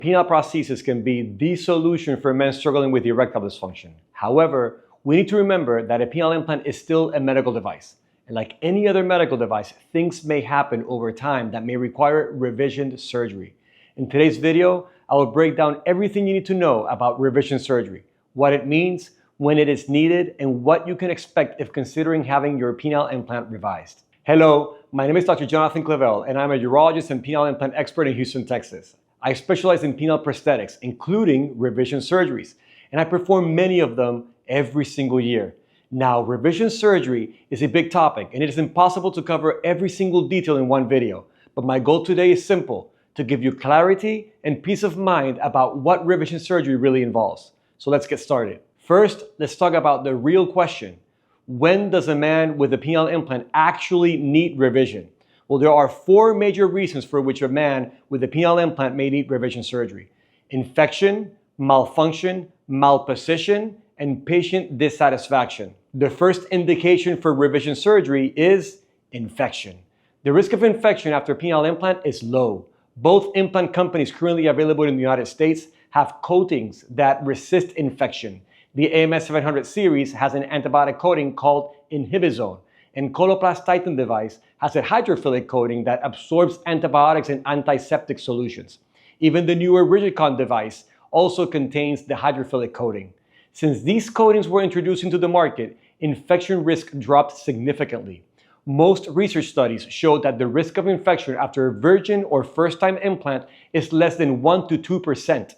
Penile prosthesis can be the solution for men struggling with erectile dysfunction. However, we need to remember that a penile implant is still a medical device. And like any other medical device, things may happen over time that may require revision surgery. In today's video, I will break down everything you need to know about revision surgery, what it means, when it is needed, and what you can expect if considering having your penile implant revised. Hello, my name is Dr. Jonathan Clavell, and I'm a urologist and penile implant expert in Houston, Texas. I specialize in penile prosthetics, including revision surgeries, and I perform many of them every single year. Now, revision surgery is a big topic, and it is impossible to cover every single detail in one video. But my goal today is simple: to give you clarity and peace of mind about what revision surgery really involves. So let's get started. First, let's talk about the real question. When does a man with a penile implant actually need revision? Well, there are four major reasons for which a man with a penile implant may need revision surgery: infection, malfunction, malposition, and patient dissatisfaction. The first indication for revision surgery is infection. The risk of infection after penile implant is low. Both implant companies currently available in the United States have coatings that resist infection. The AMS 700 series has an antibiotic coating called Inhibizone, and Coloplast Titan device has a hydrophilic coating that absorbs antibiotics and antiseptic solutions. Even the newer Rigicon device also contains the hydrophilic coating. Since these coatings were introduced into the market, infection risk dropped significantly. Most research studies show that the risk of infection after a virgin or first-time implant is less than 1 to 2%.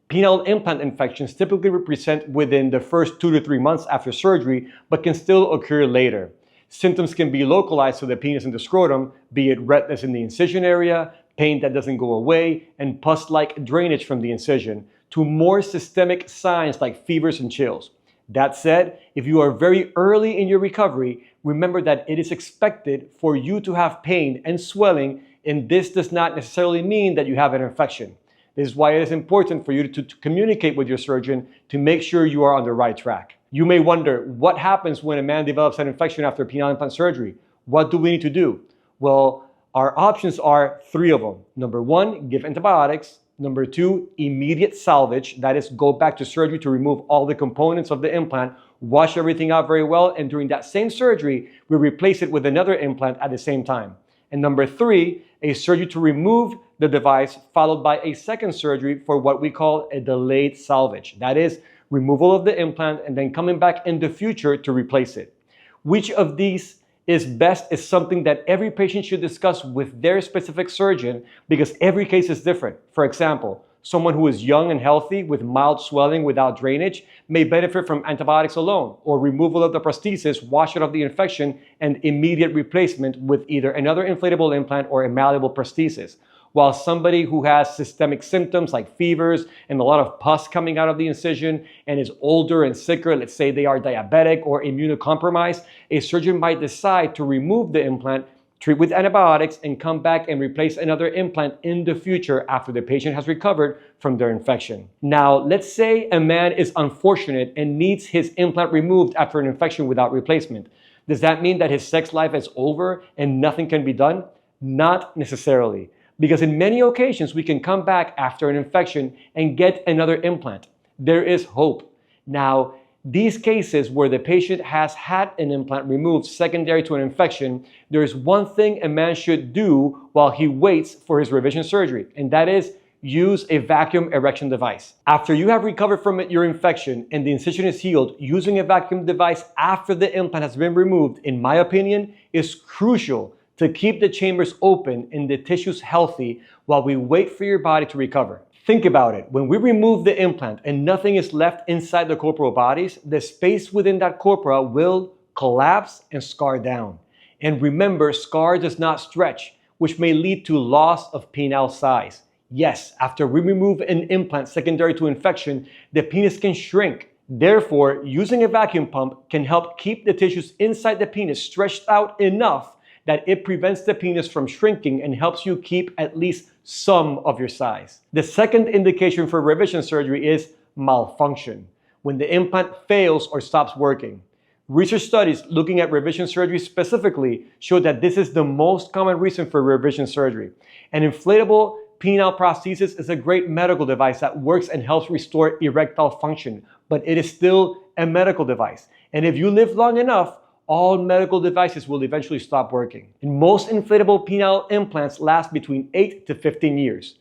Penile implant infections typically represent within the first 2 to 3 months after surgery, but can still occur later. Symptoms can be localized to the penis and the scrotum, be it redness in the incision area, pain that doesn't go away, and pus-like drainage from the incision, to more systemic signs like fevers and chills. That said, if you are very early in your recovery, remember that it is expected for you to have pain and swelling, and this does not necessarily mean that you have an infection. This is why it is important for you to communicate with your surgeon to make sure you are on the right track. You may wonder, what happens when a man develops an infection after penile implant surgery? What do we need to do? Well, our options are 3 of them. Number 1, give antibiotics. Number 2, immediate salvage. That is, go back to surgery to remove all the components of the implant, wash everything out very well, and during that same surgery, we replace it with another implant at the same time. And number 3, a surgery to remove the device followed by a second surgery for what we call a delayed salvage. That is, removal of the implant and then coming back in the future to replace it. Which of these is best is something that every patient should discuss with their specific surgeon, because every case is different. For example, someone who is young and healthy with mild swelling without drainage may benefit from antibiotics alone, or removal of the prosthesis, wash out of the infection, and immediate replacement with either another inflatable implant or a malleable prosthesis. While somebody who has systemic symptoms like fevers and a lot of pus coming out of the incision and is older and sicker, let's say they are diabetic or immunocompromised, a surgeon might decide to remove the implant, treat with antibiotics, and come back and replace another implant in the future after the patient has recovered from their infection. Now, let's say a man is unfortunate and needs his implant removed after an infection without replacement. Does that mean that his sex life is over and nothing can be done? Not necessarily. Because in many occasions, we can come back after an infection and get another implant. There is hope. Now, these cases where the patient has had an implant removed secondary to an infection, there is one thing a man should do while he waits for his revision surgery, and that is use a vacuum erection device. After you have recovered from your infection and the incision is healed, using a vacuum device after the implant has been removed, in my opinion, is crucial to keep the chambers open and the tissues healthy while we wait for your body to recover. Think about it. When we remove the implant and nothing is left inside the corporal bodies, the space within that corpora will collapse and scar down. And remember, scar does not stretch, which may lead to loss of penile size. Yes, after we remove an implant secondary to infection, the penis can shrink. Therefore, using a vacuum pump can help keep the tissues inside the penis stretched out enough that it prevents the penis from shrinking and helps you keep at least some of your size. The second indication for revision surgery is malfunction, when the implant fails or stops working. Research studies looking at revision surgery specifically show that this is the most common reason for revision surgery. An inflatable penile prosthesis is a great medical device that works and helps restore erectile function, but it is still a medical device. And if you live long enough, all medical devices will eventually stop working. And most inflatable penile implants last between 8 to 15 years.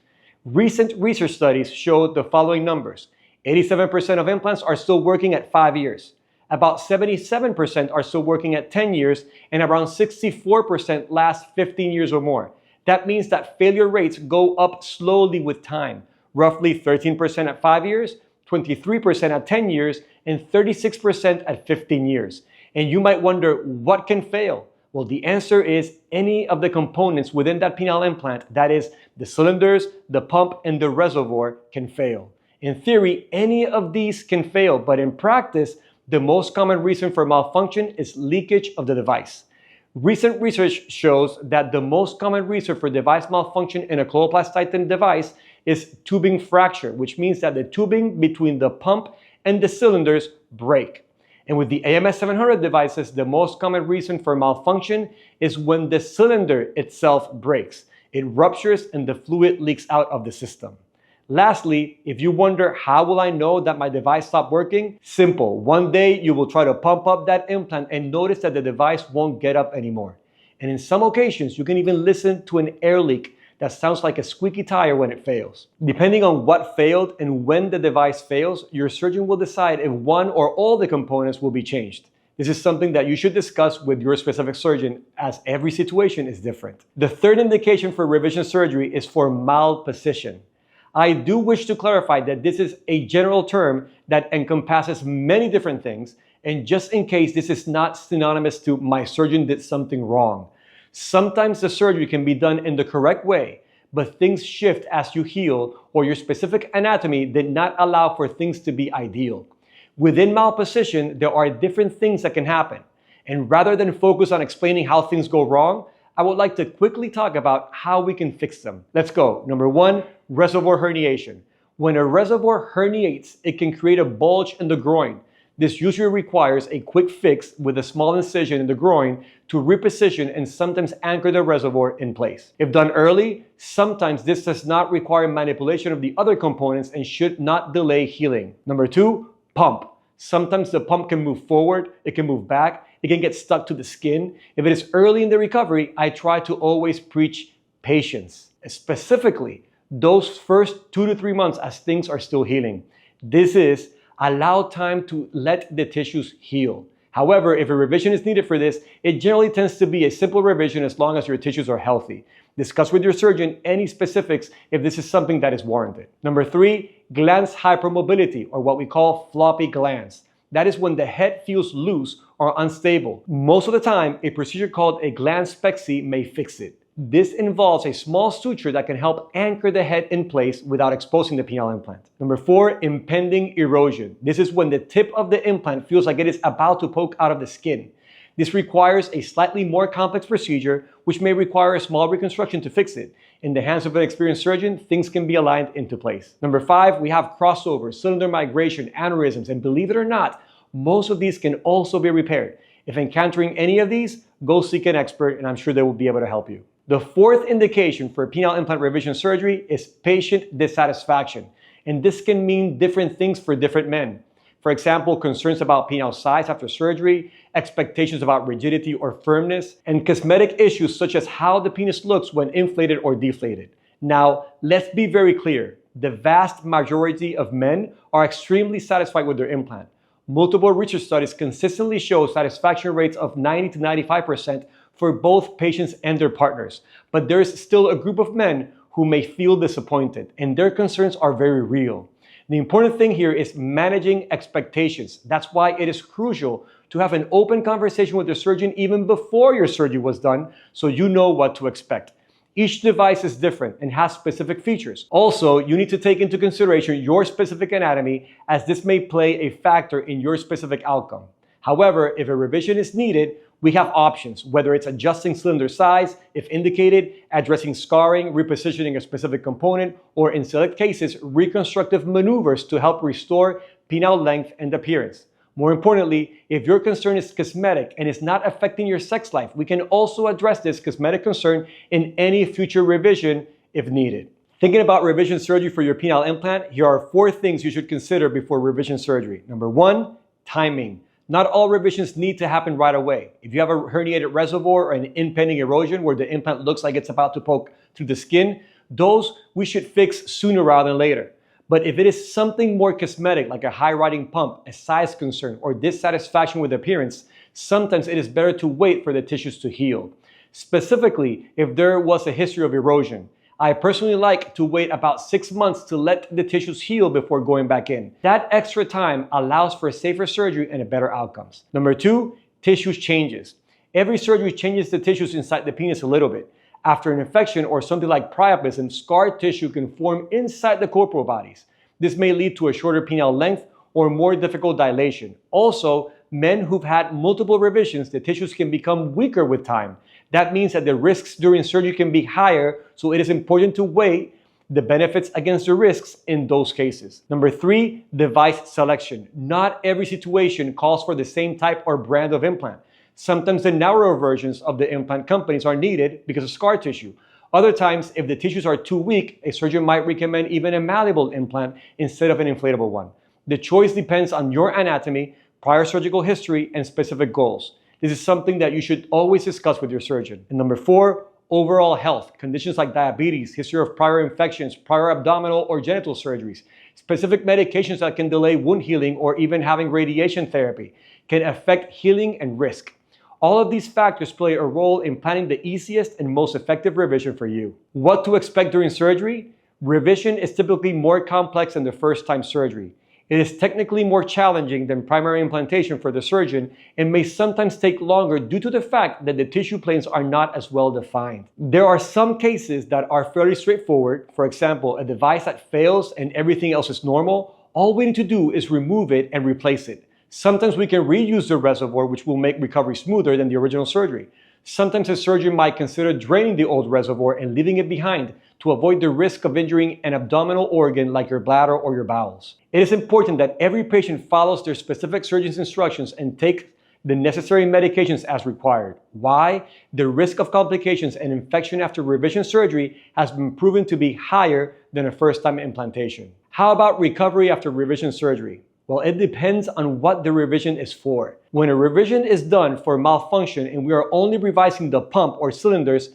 Recent research studies showed the following numbers. 87% of implants are still working at 5 years. About 77% are still working at 10 years, and around 64% last 15 years or more. That means that failure rates go up slowly with time, roughly 13% at 5 years, 23% at 10 years, and 36% at 15 years. And you might wonder, what can fail? Well, the answer is any of the components within that penile implant, that is, the cylinders, the pump, and the reservoir, can fail. In theory, any of these can fail, but in practice, the most common reason for malfunction is leakage of the device. Recent research shows that the most common reason for device malfunction in a coloplast Titan device is tubing fracture, which means that the tubing between the pump and the cylinders break. And with the AMS 700 devices, the most common reason for malfunction is when the cylinder itself breaks. It ruptures and the fluid leaks out of the system. Lastly, if you wonder, how will I know that my device stopped working? Simple. One day you will try to pump up that implant and notice that the device won't get up anymore. And in some occasions, you can even listen to an air leak that sounds like a squeaky tire when it fails. Depending on what failed and when the device fails, your surgeon will decide if one or all the components will be changed. This is something that you should discuss with your specific surgeon, as every situation is different. The third indication for revision surgery is for malposition. I do wish to clarify that this is a general term that encompasses many different things, and just in case this is not synonymous to my surgeon did something wrong. Sometimes the surgery can be done in the correct way, but things shift as you heal, or your specific anatomy did not allow for things to be ideal. Within malposition, there are different things that can happen, and rather than focus on explaining how things go wrong, I would like to quickly talk about how we can fix them. Let's go. Number 1, reservoir herniation. When a reservoir herniates, it can create a bulge in the groin. This usually requires a quick fix with a small incision in the groin to reposition and sometimes anchor the reservoir in place. If done early, sometimes this does not require manipulation of the other components and should not delay healing. Number 2, pump. Sometimes the pump can move forward, it can move back, it can get stuck to the skin. If it is early in the recovery, I try to always preach patience, specifically those first 2 to 3 months as things are still healing. This is allow time to let the tissues heal. However, if a revision is needed for this, it generally tends to be a simple revision as long as your tissues are healthy. Discuss with your surgeon any specifics if this is something that is warranted. Number 3, glans hypermobility, or what we call floppy glans. That is when the head feels loose or unstable. Most of the time, a procedure called a glanspexy may fix it. This involves a small suture that can help anchor the head in place without exposing the penile implant. Number 4, impending erosion. This is when the tip of the implant feels like it is about to poke out of the skin. This requires a slightly more complex procedure, which may require a small reconstruction to fix it. In the hands of an experienced surgeon, things can be aligned into place. Number 5, we have crossover, cylinder migration, aneurysms, and believe it or not, most of these can also be repaired. If encountering any of these, go seek an expert and I'm sure they will be able to help you. The fourth indication for penile implant revision surgery is patient dissatisfaction. And this can mean different things for different men. For example, concerns about penile size after surgery, expectations about rigidity or firmness, and cosmetic issues such as how the penis looks when inflated or deflated. Now, let's be very clear. The vast majority of men are extremely satisfied with their implant. Multiple research studies consistently show satisfaction rates of 90 to 95% for both patients and their partners. But there is still a group of men who may feel disappointed, and their concerns are very real. The important thing here is managing expectations. That's why it is crucial to have an open conversation with your surgeon even before your surgery was done, so you know what to expect. Each device is different and has specific features. Also, you need to take into consideration your specific anatomy, as this may play a factor in your specific outcome. However, if a revision is needed, we have options, whether it's adjusting cylinder size, if indicated, addressing scarring, repositioning a specific component, or in select cases, reconstructive maneuvers to help restore penile length and appearance. More importantly, if your concern is cosmetic and is not affecting your sex life, we can also address this cosmetic concern in any future revision if needed. Thinking about revision surgery for your penile implant, here are 4 things you should consider before revision surgery. Number 1, timing. Not all revisions need to happen right away. If you have a herniated reservoir or an impending erosion where the implant looks like it's about to poke through the skin, those we should fix sooner rather than later. But if it is something more cosmetic, like a high-riding pump, a size concern, or dissatisfaction with appearance, sometimes it is better to wait for the tissues to heal. Specifically, if there was a history of erosion, I personally like to wait about 6 months to let the tissues heal before going back in. That extra time allows for safer surgery and better outcomes. Number 2, tissues changes. Every surgery changes the tissues inside the penis a little bit. After an infection or something like priapism, scar tissue can form inside the corporal bodies. This may lead to a shorter penile length or more difficult dilation. Also, men who've had multiple revisions, the tissues can become weaker with time. That means that the risks during surgery can be higher, so it is important to weigh the benefits against the risks in those cases. Number 3, device selection. Not every situation calls for the same type or brand of implant. Sometimes the narrower versions of the implant companies are needed because of scar tissue. Other times, if the tissues are too weak, a surgeon might recommend even a malleable implant instead of an inflatable one. The choice depends on your anatomy, prior surgical history, and specific goals. This is something that you should always discuss with your surgeon. And number 4, overall health. Conditions like diabetes, history of prior infections, prior abdominal or genital surgeries, specific medications that can delay wound healing or even having radiation therapy can affect healing and risk. All of these factors play a role in planning the easiest and most effective revision for you. What to expect during surgery? Revision is typically more complex than the first time surgery. It is technically more challenging than primary implantation for the surgeon and may sometimes take longer due to the fact that the tissue planes are not as well defined. There are some cases that are fairly straightforward. For example, a device that fails and everything else is normal, all we need to do is remove it and replace it. Sometimes we can reuse the reservoir, which will make recovery smoother than the original surgery. Sometimes a surgeon might consider draining the old reservoir and leaving it behind to avoid the risk of injuring an abdominal organ like your bladder or your bowels. It is important that every patient follows their specific surgeon's instructions and takes the necessary medications as required. Why? The risk of complications and infection after revision surgery has been proven to be higher than a first-time implantation. How about recovery after revision surgery? Well, it depends on what the revision is for. When a revision is done for malfunction and we are only revising the pump or cylinders,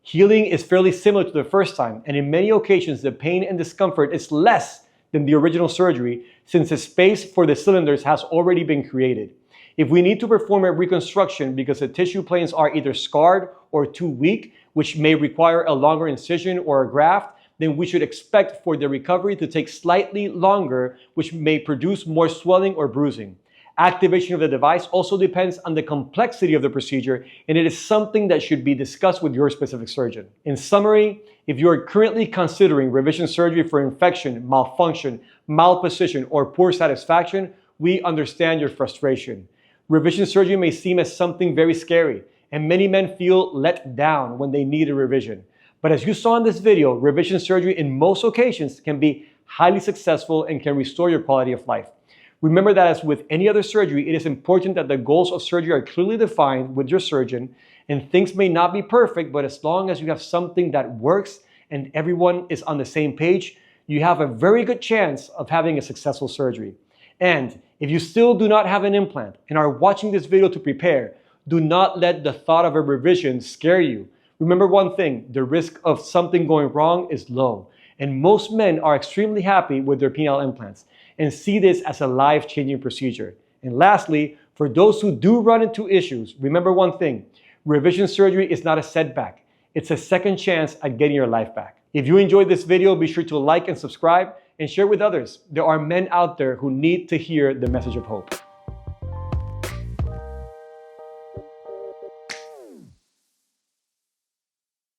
healing is fairly similar to the first time, and in many occasions the pain and discomfort is less than the original surgery since the space for the cylinders has already been created. If we need to perform a reconstruction because the tissue planes are either scarred or too weak, which may require a longer incision or a graft, then we should expect for the recovery to take slightly longer, which may produce more swelling or bruising. Activation of the device also depends on the complexity of the procedure, and it is something that should be discussed with your specific surgeon. In summary, if you are currently considering revision surgery for infection, malfunction, malposition, or poor satisfaction, we understand your frustration. Revision surgery may seem as something very scary, and many men feel let down when they need a revision. But as you saw in this video, revision surgery in most occasions can be highly successful and can restore your quality of life. Remember that as with any other surgery, it is important that the goals of surgery are clearly defined with your surgeon, and things may not be perfect, but as long as you have something that works and everyone is on the same page, you have a very good chance of having a successful surgery. And if you still do not have an implant and are watching this video to prepare, do not let the thought of a revision scare you. Remember one thing, the risk of something going wrong is low, and most men are extremely happy with their penile implants and see this as a life-changing procedure. And lastly, for those who do run into issues, remember one thing, revision surgery is not a setback. It's a second chance at getting your life back. If you enjoyed this video, be sure to like and subscribe and share with others. There are men out there who need to hear the message of hope.